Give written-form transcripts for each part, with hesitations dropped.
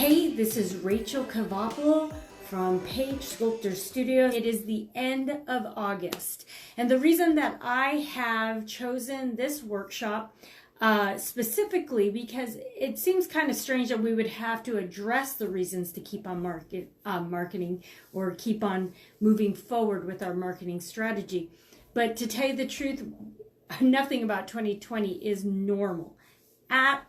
Hey, this is Rachel Cavapolo from Pagesculptor Studio. It is the end of August, and the reason that I have chosen this workshop specifically because it seems kind of strange that we would have to address the reasons to keep on marketing or keep on moving forward with our marketing strategy. But to tell you the truth, nothing about 2020 is normal at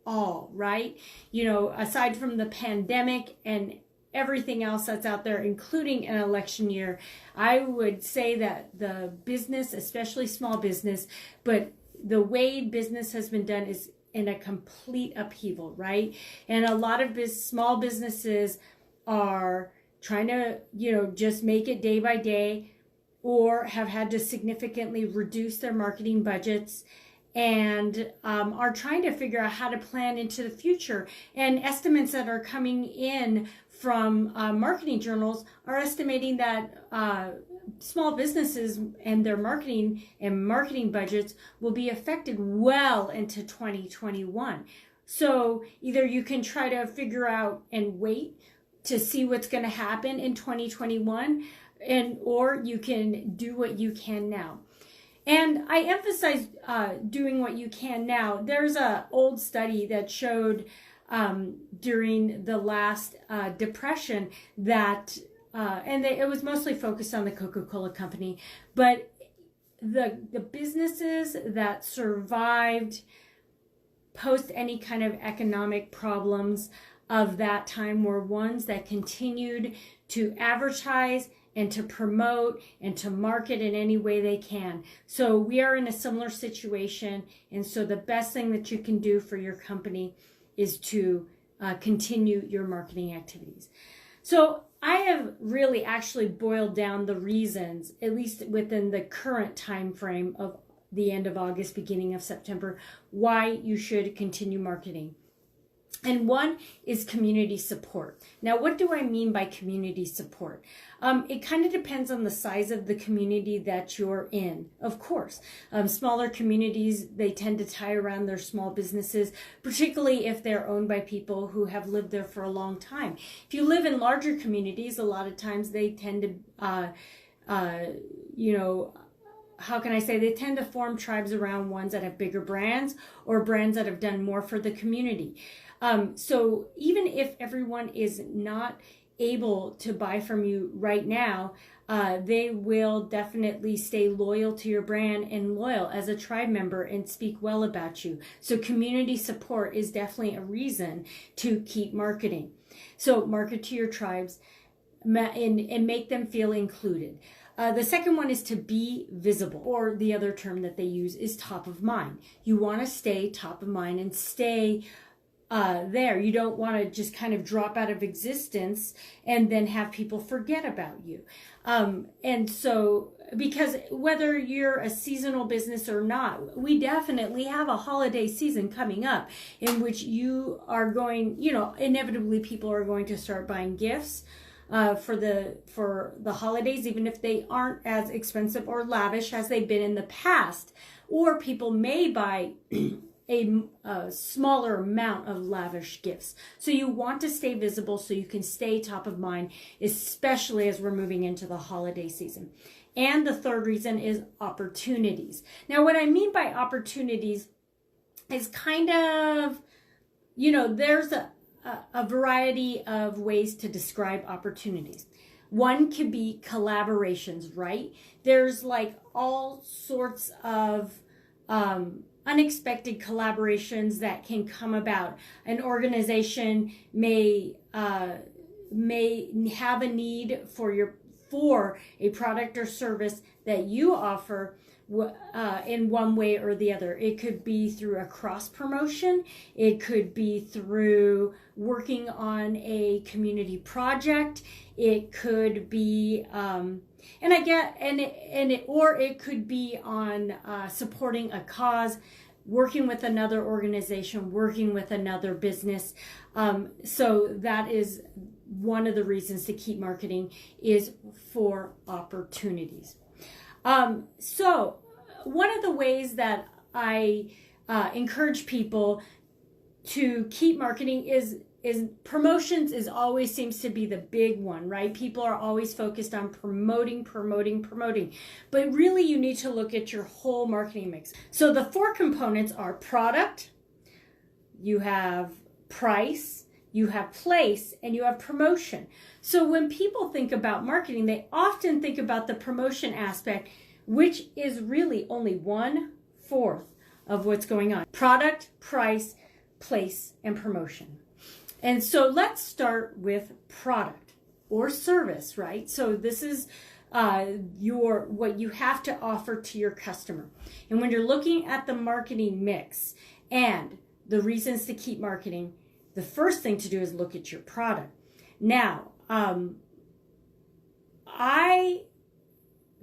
all, right? You know, aside from the pandemic and everything else that's out there, including an election year, I would say that the business, especially small business, but the way business has been done is in a complete upheaval, right? And a lot of small businesses are trying to, just make it day by day, or have had to significantly reduce their marketing budgets and are trying to figure out how to plan into the future. And estimates that are coming in from marketing journals are estimating that small businesses and their marketing budgets will be affected well into 2021. So either you can try to figure out and wait to see what's going to happen in 2021, or you can do what you can now. And I emphasize doing what you can now. There's an old study that showed during the last depression that, it was mostly focused on the Coca-Cola company, but the businesses that survived post any kind of economic problems of that time were ones that continued to advertise and to promote and to market in any way they can. So we are in a similar situation. And so the best thing that you can do for your company is to continue your marketing activities. So I have really actually boiled down the reasons, at least within the current time frame of the end of August, beginning of September, why you should continue marketing. And one is community support. Now, what do I mean by community support? It kind of depends on the size of the community that you're in, of course. Smaller communities, they tend to tie around their small businesses, particularly if they're owned by people who have lived there for a long time. If you live in larger communities, a lot of times they tend to, how can I say, they tend to form tribes around ones that have bigger brands or brands that have done more for the community. So even if everyone is not able to buy from you right now, they will definitely stay loyal to your brand and loyal as a tribe member and speak well about you. So community support is definitely a reason to keep marketing. So market to your tribes and make them feel included. The second one is to be visible, or the other term that they use is top of mind. You want to stay top of mind and stay there. You don't want to just kind of drop out of existence and then have people forget about you. And so, because whether you're a seasonal business or not, we definitely have a holiday season coming up in which you are going, inevitably people are going to start buying gifts for the holidays, even if they aren't as expensive or lavish as they've been in the past. Or people may buy a smaller amount of lavish gifts. So you want to stay visible so you can stay top of mind, especially as we're moving into the holiday season. And the third reason is opportunities. Now, what I mean by opportunities is kind of, there's a variety of ways to describe opportunities. One could be collaborations, right? There's like all sorts of unexpected collaborations that can come about. An organization may have a need for a product or service that you offer in one way or the other. It could be through a cross promotion. It could be through working on a community project. It could be, or it could be on supporting a cause, working with another organization, working with another business. So that is one of the reasons to keep marketing, is for opportunities. So one of the ways that I encourage people to keep marketing is is promotions is always seems to be the big one, right? People are always focused on promoting. But really you need to look at your whole marketing mix. So the 4 components are product, you have price, you have place, and you have promotion. So when people think about marketing, they often think about the promotion aspect, which is really only 1/4 of what's going on. Product, price, place, and promotion. And so let's start with product or service, right? So this is what you have to offer to your customer. And when you're looking at the marketing mix and the reasons to keep marketing, the first thing to do is look at your product. Now, I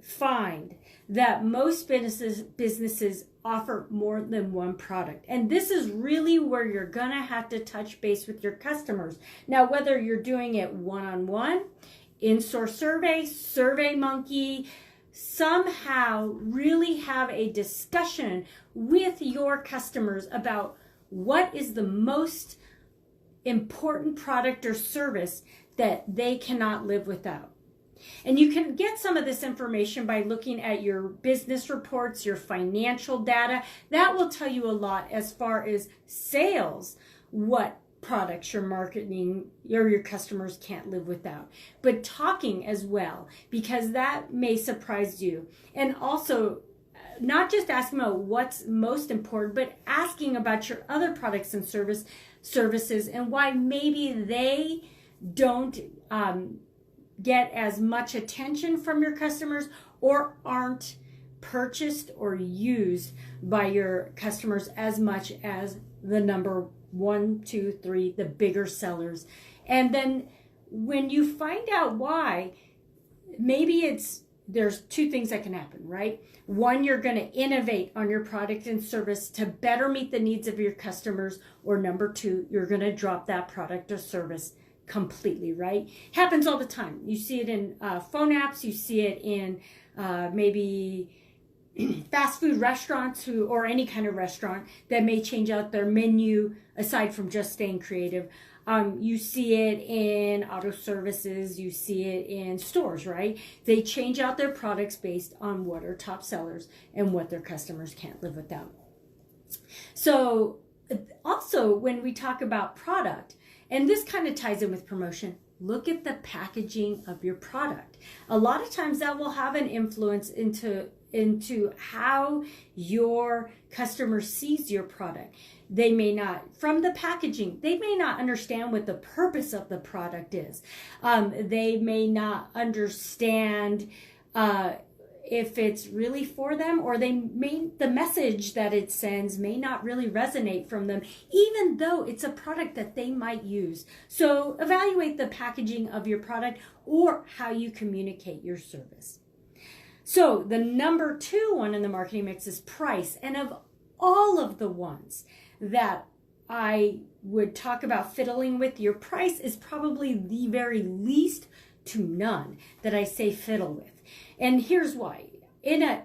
find that most businesses offer more than one product. And this is really where you're gonna have to touch base with your customers. Now, whether you're doing it one-on-one, in-store survey, SurveyMonkey, somehow really have a discussion with your customers about what is the most important product or service that they cannot live without. And you can get some of this information by looking at your business reports, your financial data. That will tell you a lot as far as sales, what products you're marketing or your customers can't live without. But talking as well, because that may surprise you. And also, not just asking about what's most important, but asking about your other products and services and why maybe they don't get as much attention from your customers or aren't purchased or used by your customers as much as the number 1, 2, 3, the bigger sellers. And then when you find out why, maybe there's 2 things that can happen, right? One, you're going to innovate on your product and service to better meet the needs of your customers, or number 2, you're going to drop that product or service completely, right? Happens all the time. You see it in phone apps, you see it in maybe fast food restaurants or any kind of restaurant that may change out their menu aside from just staying creative. You see it in auto services, you see it in stores, right? They change out their products based on what are top sellers and what their customers can't live without. So also when we talk about product, and this kind of ties in with promotion, look at the packaging of your product. A lot of times that will have an influence into how your customer sees your product. They may not, from the packaging, they may not understand what the purpose of the product is. They may not understand if it's really for them, or the message that it sends may not really resonate from them, even though it's a product that they might use. So evaluate the packaging of your product or how you communicate your service. So the number 2 one in the marketing mix is price. And of all of the ones that I would talk about fiddling with, your price is probably the very least to none that I say fiddle with. And here's why. In a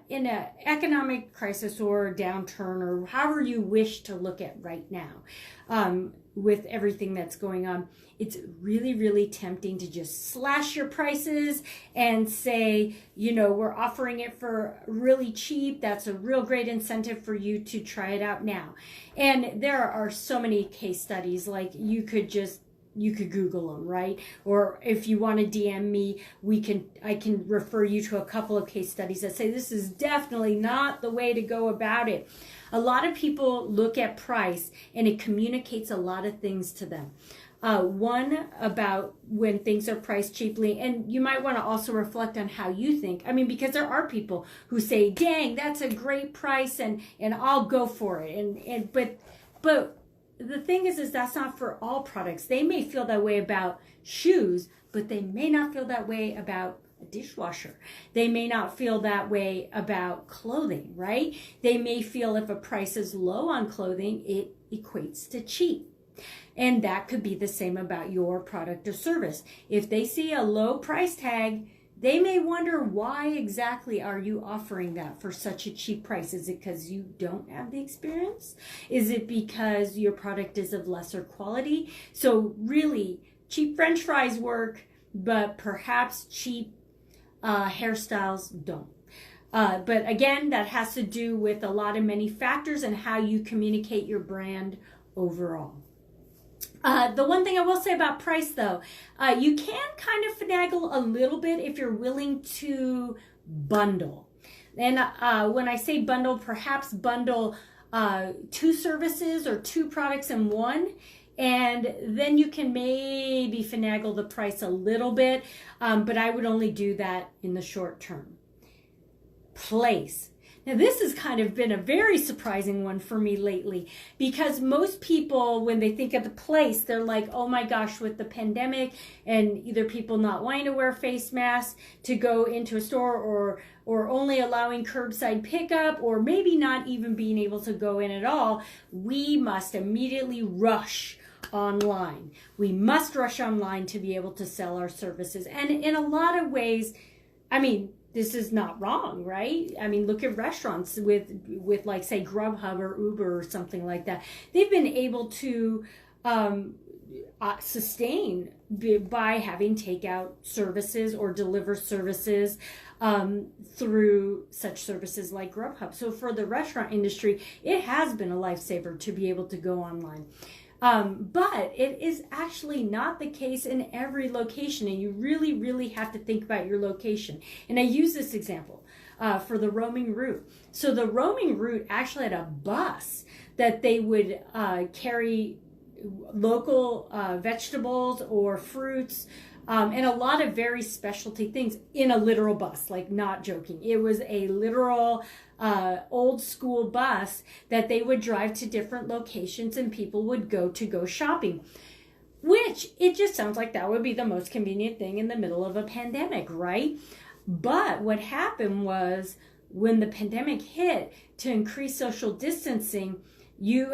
economic crisis or downturn, or however you wish to look at right now, with everything that's going on, it's really, really tempting to just slash your prices and say, we're offering it for really cheap. That's a real great incentive for you to try it out now. And there are so many case studies, like you could Google them, right? Or if you want to DM me, I can refer you to a couple of case studies that say this is definitely not the way to go about it. A lot of people look at price and it communicates a lot of things to them. One, about when things are priced cheaply, and you might want to also reflect on how you think. I mean, because there are people who say, dang, that's a great price and I'll go for it. But the thing is that's not for all products. They may feel that way about shoes, but they may not feel that way about a dishwasher. They may not feel that way about clothing, right? They may feel if a price is low on clothing, it equates to cheap. And that could be the same about your product or service. If they see a low price tag, they may wonder, why exactly are you offering that for such a cheap price? Is it because you don't have the experience? Is it because your product is of lesser quality? So really, cheap French fries work, but perhaps cheap hairstyles don't. But again, that has to do with a lot of many factors and how you communicate your brand overall. The one thing I will say about price, though, you can kind of finagle a little bit if you're willing to bundle. And when I say bundle, perhaps bundle 2 services or 2 products in one. And then you can maybe finagle the price a little bit, but I would only do that in the short term. Place. Now this has kind of been a very surprising one for me lately, because most people, when they think of the place, they're like, oh my gosh, with the pandemic and either people not wanting to wear face masks to go into a store, or only allowing curbside pickup, or maybe not even being able to go in at all, we must immediately rush online. We must rush online to be able to sell our services. And in a lot of ways, I mean, this is not wrong, right? I mean, look at restaurants with like, say, Grubhub or Uber or something like that. They've been able to sustain by having takeout services or deliver services through such services like Grubhub. So for the restaurant industry, it has been a lifesaver to be able to go online. But it is actually not the case in every location, and you really, really have to think about your location. And I use this example for the roaming route. So the roaming route actually had a bus that they would carry local vegetables or fruits, and a lot of very specialty things in a literal bus, like, not joking. It was a literal old school bus that they would drive to different locations and people would go shopping, which it just sounds like that would be the most convenient thing in the middle of a pandemic, right? But what happened was, when the pandemic hit, to increase social distancing, you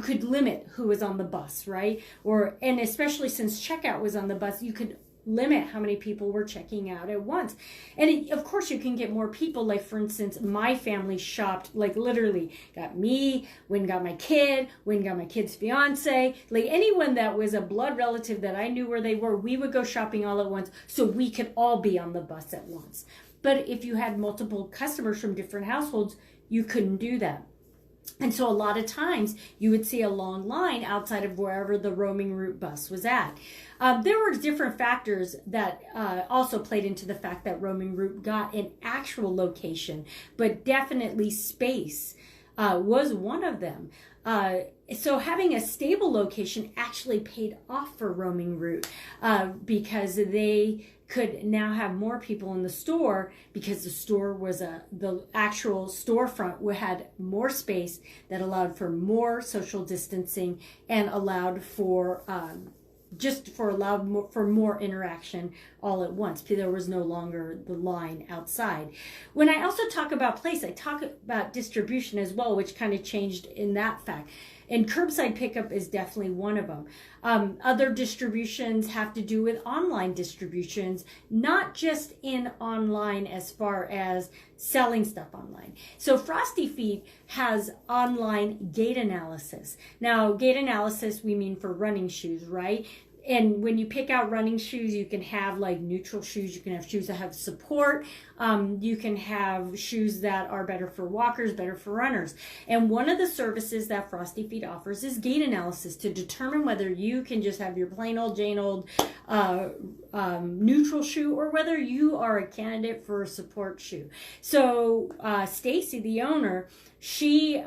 could limit who was on the bus, right? And especially since checkout was on the bus, you could limit how many people were checking out at once. And of course you can get more people. Like, for instance, my family shopped, like, literally got me, went and got my kid, went and got my kid's fiance, like anyone that was a blood relative that I knew where they were, we would go shopping all at once so we could all be on the bus at once. But if you had multiple customers from different households, you couldn't do that. And so a lot of times you would see a long line outside of wherever the roaming route bus was at. There were different factors that also played into the fact that roaming route got an actual location, but definitely space was one of them. So having a stable location actually paid off for roaming route because they could now have more people in the store, because the store was the actual storefront had more space that allowed for more social distancing and allowed for more interaction all at once. There was no longer the line outside. When I also talk about place, I talk about distribution as well, which kind of changed in that fact. And curbside pickup is definitely one of them. Other distributions have to do with online distributions, not just in online as far as selling stuff online. So Frosty Feet has online gait analysis. Now, gait analysis, we mean for running shoes, right? And when you pick out running shoes, you can have like neutral shoes. You can have shoes that have support. You can have shoes that are better for walkers, better for runners. And one of the services that Frosty Feet offers is gait analysis to determine whether you can just have your plain old Jane old neutral shoe, or whether you are a candidate for a support shoe. So Stacy, the owner, she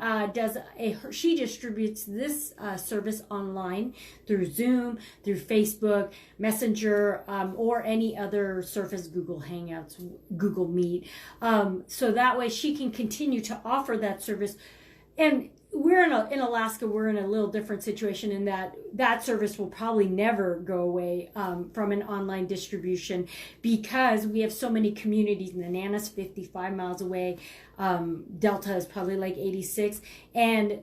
distributes this service online through Zoom, through Facebook, Messenger, or any other Surface, Google Hangouts, Google Meet. So that way she can continue to offer that service. And we're in Alaska, we're in a little different situation in that service will probably never go away from an online distribution, because we have so many communities. Nana's 55 miles away. Delta is probably like 86. And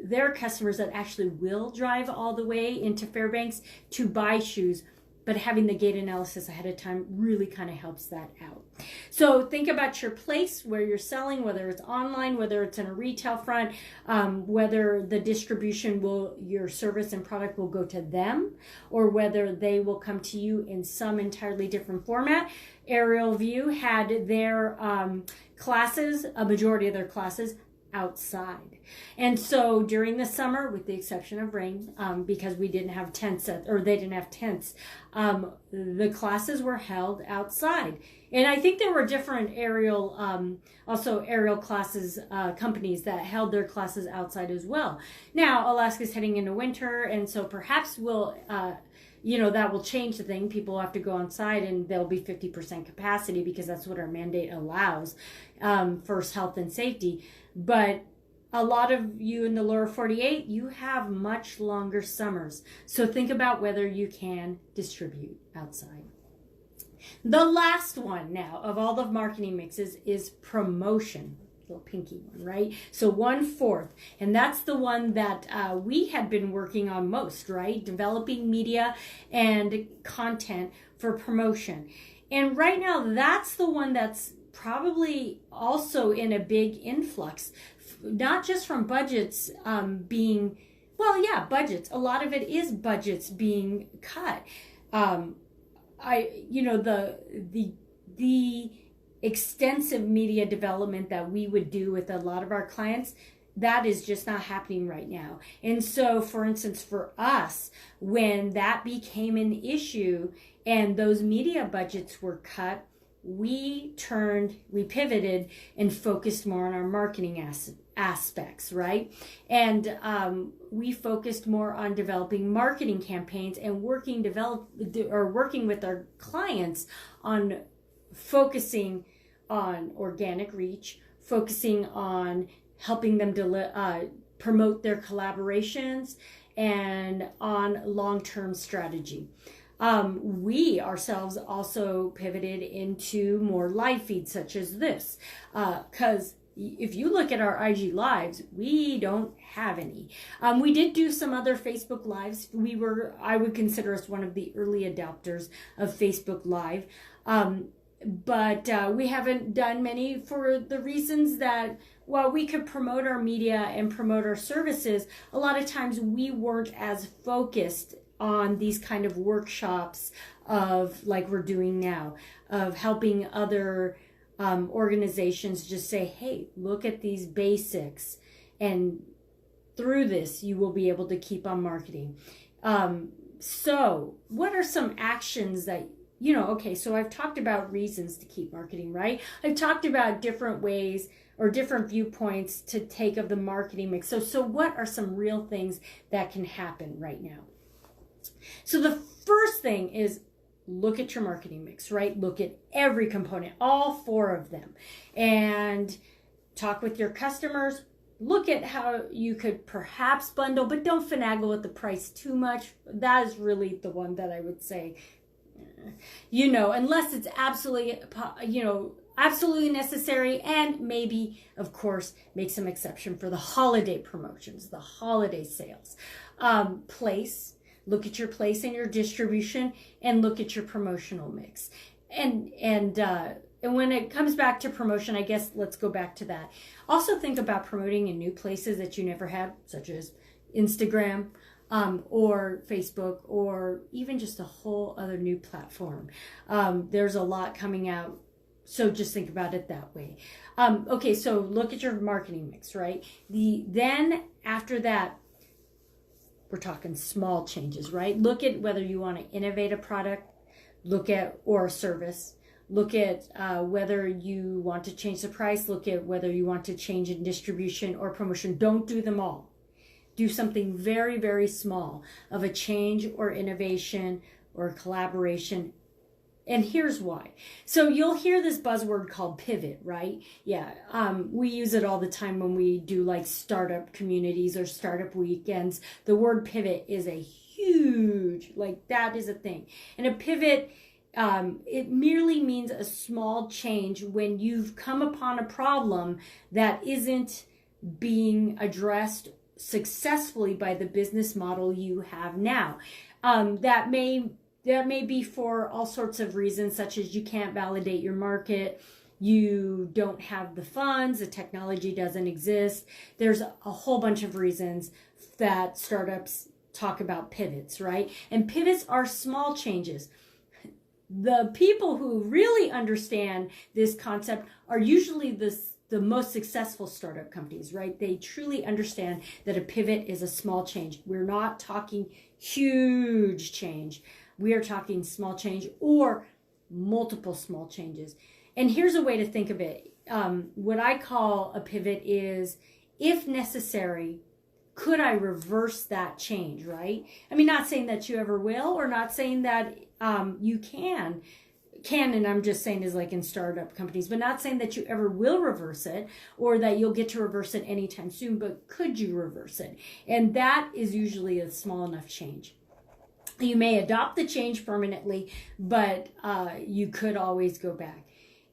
there are customers that actually will drive all the way into Fairbanks to buy shoes, but having the gate analysis ahead of time really kind of helps that out. So think about your place where you're selling, whether it's online, whether it's in a retail front, whether the distribution your service and product will go to them, or whether they will come to you in some entirely different format. Aerial View had their classes, a majority of their classes, outside. And so during the summer, with the exception of rain, because we didn't have tents, or they didn't have tents, the classes were held outside. And I think there were different aerial classes, companies that held their classes outside as well. Now, Alaska's heading into winter, and so perhaps that will change the thing. People will have to go outside, and there'll be 50% capacity because that's what our mandate allows, for health and safety. But a lot of you in the lower 48, you have much longer summers. So think about whether you can distribute outside. The last one now of all the marketing mixes is promotion. Little pinky one, right? So 1/4, and that's the one that we had been working on most, right? Developing media and content for promotion. And right now, that's the one that's probably also in a big influx, not just from budgets budgets. A lot of it is budgets being cut. The extensive media development that we would do with a lot of our clients, that is just not happening right now. And so, for instance, for us, when that became an issue and those media budgets were cut, we pivoted and focused more on our marketing aspects, right? And we focused more on developing marketing campaigns and working with our clients on focusing on organic reach, focusing on helping them promote their collaborations, and on long-term strategy. We ourselves also pivoted into more live feeds such as this, because if you look at our IG Lives, we don't have any. We did do some other Facebook Lives. I would consider us one of the early adopters of Facebook Live. But we haven't done many for the reasons that while we could promote our media and promote our services, a lot of times we weren't as focused on these kind of workshops of like we're doing now, of helping other organizations just say, hey, look at these basics, and through this you will be able to keep on marketing. So what are some actions that so I've talked about reasons to keep marketing, right? I've talked about different ways or different viewpoints to take of the marketing mix. So what are some real things that can happen right now? So the first thing is look at your marketing mix, right? Look at every component, all 4 of them, and talk with your customers. Look at how you could perhaps bundle, but don't finagle with the price too much. That is really the one that I would say, unless it's absolutely necessary, and maybe, of course, make some exception for the holiday promotions, the holiday sales. Look at your place and your distribution, and look at your promotional mix. And when it comes back to promotion, I guess let's go back to that. Also think about promoting in new places that you never have, such as Instagram, or Facebook, or even just a whole other new platform. There's a lot coming out, so just think about it that way. Okay, so look at your marketing mix, right? Then after that, we're talking small changes, right? Look at whether you want to innovate a product, or a service. Look at whether you want to change the price. Look at whether you want to change in distribution or promotion. Don't do them all. Do something very, very small of a change or innovation or collaboration. And here's why. So you'll hear this buzzword called pivot, right? Yeah, we use it all the time when we do like startup communities or startup weekends. The word pivot is a huge, that is a thing. And a pivot, it merely means a small change when you've come upon a problem that isn't being addressed that may be for all sorts of reasons, such as you can't validate your market, you don't have the funds, the technology doesn't exist. There's a whole bunch of reasons that startups talk about pivots, right? And pivots are small changes. The people who really understand this concept are usually the most successful startup companies, right? They truly understand that a pivot is a small change. We're not talking huge change. We are talking small change or multiple small changes. And here's a way to think of it. What I call a pivot is, if necessary, could I reverse that change, right? I mean, not saying that you ever will, or not saying that you can, and I'm just saying is like in startup companies, but not saying that you ever will reverse it or that you'll get to reverse it anytime soon, but could you reverse it? And that is usually a small enough change. You may adopt the change permanently, but you could always go back.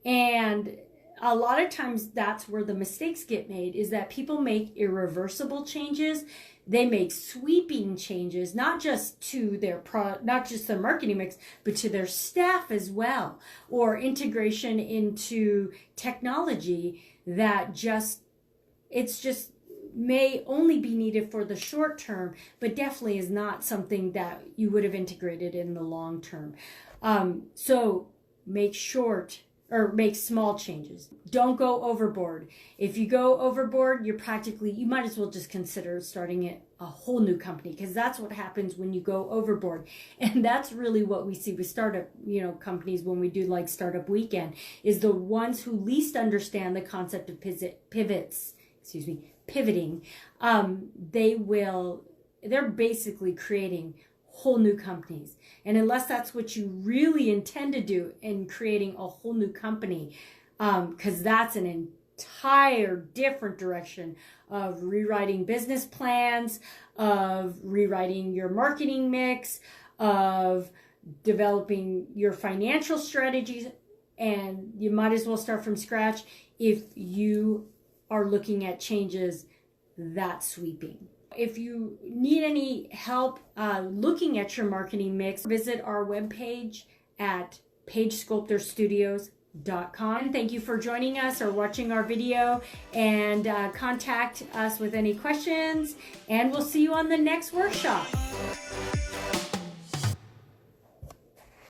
And a lot of times that's where the mistakes get made, is that people make irreversible changes. They make sweeping changes, not just to their not just their marketing mix, but to their staff as well, or integration into technology that it's just may only be needed for the short term, but definitely is not something that you would have integrated in the long term. So make small changes. Don't go overboard. If you go overboard, you might as well just consider starting a whole new company, because that's what happens when you go overboard. And that's really what we see with startup, companies when we do like Startup Weekend, is the ones who least understand the concept of pivoting. They're basically creating whole new companies. And unless that's what you really intend to do in creating a whole new company, because that's an entire different direction of rewriting business plans, of rewriting your marketing mix, of developing your financial strategies, and you might as well start from scratch if you are looking at changes that sweeping. If you need any help looking at your marketing mix, visit our webpage at pagesculptorstudios.com. Thank you for joining us or watching our video, and contact us with any questions, and we'll see you on the next workshop.